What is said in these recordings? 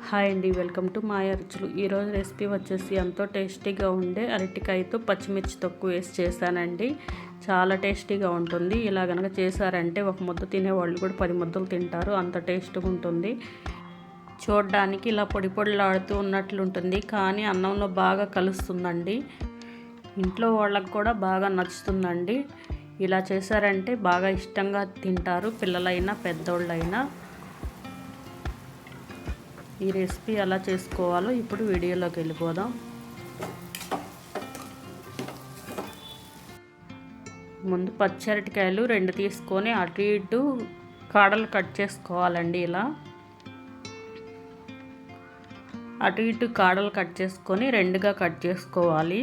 Hi అండి, welcome to మాయా రుచులు. ఈరోజు రెసిపీ వచ్చేసి ఎంతో టేస్టీగా ఉండే అరటికాయతో పచ్చిమిర్చి తొక్కు వేసి చేశానండి. చాలా టేస్టీగా ఉంటుంది. ఇలా కనుక చేశారంటే ఒక ముద్ద తినేవాళ్ళు కూడా 10 ముద్దలు తింటారు, అంత టేస్ట్గా ఉంటుంది. చూడడానికి ఇలా పొడి పొడిలాడుతూ ఉన్నట్లుంటుంది, కానీ అన్నంలో బాగా కలుస్తుందండి. ఇంట్లో వాళ్ళకు కూడా బాగా నచ్చుతుందండి. ఇలా చేశారంటే బాగా ఇష్టంగా తింటారు, పిల్లలైనా పెద్దోళ్ళైనా. ఈ రెసిపీ ఎలా చేసుకోవాలో ఇప్పుడు వీడియోలోకి వెళ్ళిపోదాం. ముందు పచ్చి అరటికాయలు 2 తీసుకొని అటు ఇటు కాడలు కట్ చేసుకోవాలండి. ఇలా అటు ఇటు కాడలు కట్ చేసుకొని 2గా కట్ చేసుకోవాలి.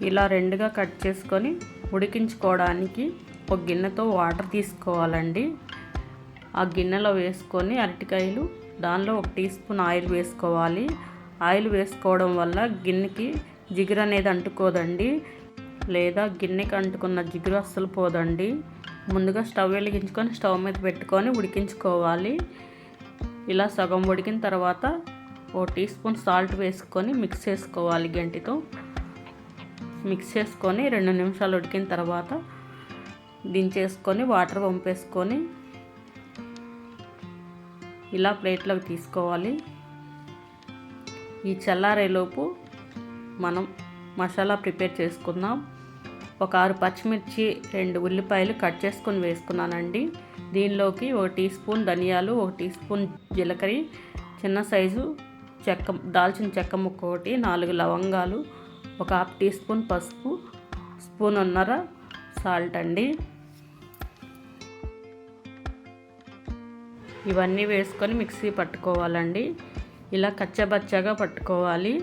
ఇలా 2గా కట్ చేసుకొని ఉడికించుకోవడానికి ఒక గిన్నెతో వాటర్ తీసుకోవాలండి. ఆ గిన్నెలో వేసుకొని అరటికాయలు, దానిలో 1 టీ స్పూన్ ఆయిల్ వేసుకోవాలి. ఆయిల్ వేసుకోవడం వల్ల గిన్నెకి జిగురు అనేది అంటుకోదండి, లేదా గిన్నెకి అంటుకున్న జిగురు అస్సలు పోదండి. ముందుగా స్టవ్ వెలిగించుకొని స్టవ్ మీద పెట్టుకొని ఉడికించుకోవాలి. ఇలా సగం ఉడికిన తర్వాత 1 టీ స్పూన్ సాల్ట్ వేసుకొని మిక్స్ చేసుకోవాలి. గంటితో మిక్స్ చేసుకొని 2 నిమిషాలు ఉడికిన తర్వాత దించేసుకొని వాటర్ వంపేసుకొని ఇలా ప్లేట్లోకి తీసుకోవాలి. ఈ చల్లారేలోపు మనం మసాలా ప్రిపేర్ చేసుకుందాం. ఒక 6 పచ్చిమిర్చి, 2 ఉల్లిపాయలు కట్ చేసుకొని వేసుకున్నానండి. దీనిలోకి 1 టీ స్పూన్ ధనియాలు, 1 టీ స్పూన్ జీలకర్ర, చిన్న సైజు దాల్చిన చెక్క ముక్క 1, 4 లవంగాలు, 1/2 టీ స్పూన్ పసుపు, 1.5 స్పూన్ సాల్ట్ అండి. ఇవన్నీ వేసుకొని మిక్సీ పట్టుకోవాలండి. ఇలా కచ్చబచ్చగా పట్టుకోవాలి.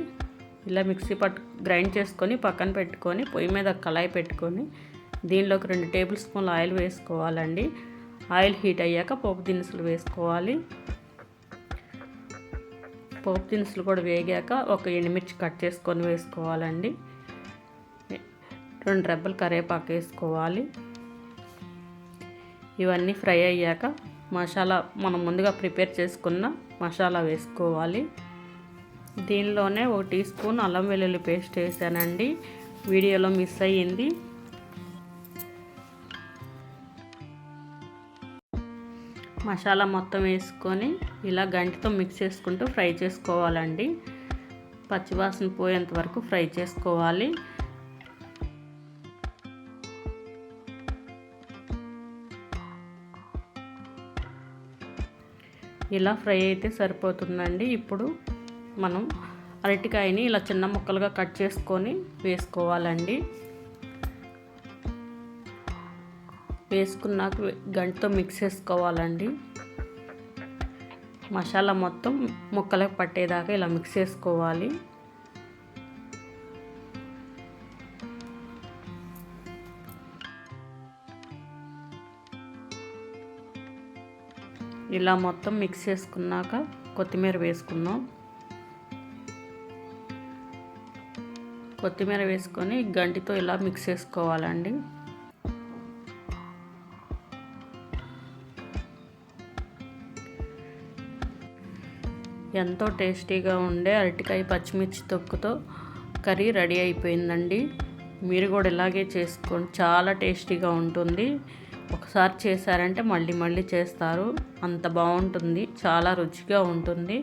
ఇలా మిక్సీ గ్రైండ్ చేసుకొని పక్కన పెట్టుకొని పొయ్యి మీద కళాయి పెట్టుకొని దీనిలోకి 2 టేబుల్ స్పూన్ల ఆయిల్ వేసుకోవాలండి. ఆయిల్ హీట్ అయ్యాక పోపు దినుసులు వేసుకోవాలి. పోపు దినుసులు కూడా వేగాక 1 ఎండుమిర్చి కట్ చేసుకొని వేసుకోవాలండి. 2 రెబ్బలు కరివేపాకు వేసుకోవాలి. ఇవన్నీ ఫ్రై అయ్యాక మసాలా, మనం ముందుగా ప్రిపేర్ చేసుకున్న మసాలా వేసుకోవాలి. దీనిలోనే 1 టీ స్పూన్ అల్లం వెల్లుల్లి పేస్ట్ వేసానండి, వీడియోలో మిస్ అయ్యింది. మసాలా మొత్తం వేసుకొని ఇలా గంటితో మిక్స్ చేసుకుంటూ ఫ్రై చేసుకోవాలండి. పచ్చివాసన పోయేంత వరకు ఫ్రై చేసుకోవాలి. ఇలా ఫ్రై అయితే సరిపోతుందండి. ఇప్పుడు మనం అరటికాయని ఇలా చిన్న ముక్కలుగా కట్ చేసుకొని వేసుకోవాలండి. వేసుకున్నాక గంటితో మిక్స్ చేసుకోవాలండి. మసాలా మొత్తం ముక్కలకు పట్టేదాకా ఇలా మిక్స్ చేసుకోవాలి. ఇలా మొత్తం మిక్స్ చేసుకున్నాక కొత్తిమీర వేసుకుందాం. కొత్తిమీర వేసుకొని గంటితో ఇలా మిక్స్ చేసుకోవాలండి. ఎంతో టేస్టీగా ఉండే అరటికాయ పచ్చిమిర్చి తొక్కుతో కర్రీ రెడీ అయిపోయిందండి. మీరు కూడా ఇలాగే చేసుకోండి, చాలా టేస్టీగా ఉంటుంది. ఒకసారి చేశారంటే మళ్ళీ మళ్ళీ చేస్తారు, అంత బాగుంటుంది, చాలా రుచిగా ఉంటుంది.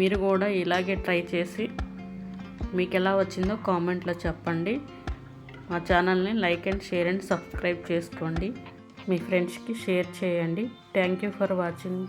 మీరు కూడా ఇలాగే ట్రై చేసి మీకు ఎలా వచ్చిందో కామెంట్లో చెప్పండి. మా ఛానల్ని like and share and subscribe చేసుకోండి. మీ ఫ్రెండ్స్కి షేర్ చేయండి. Thank you for watching.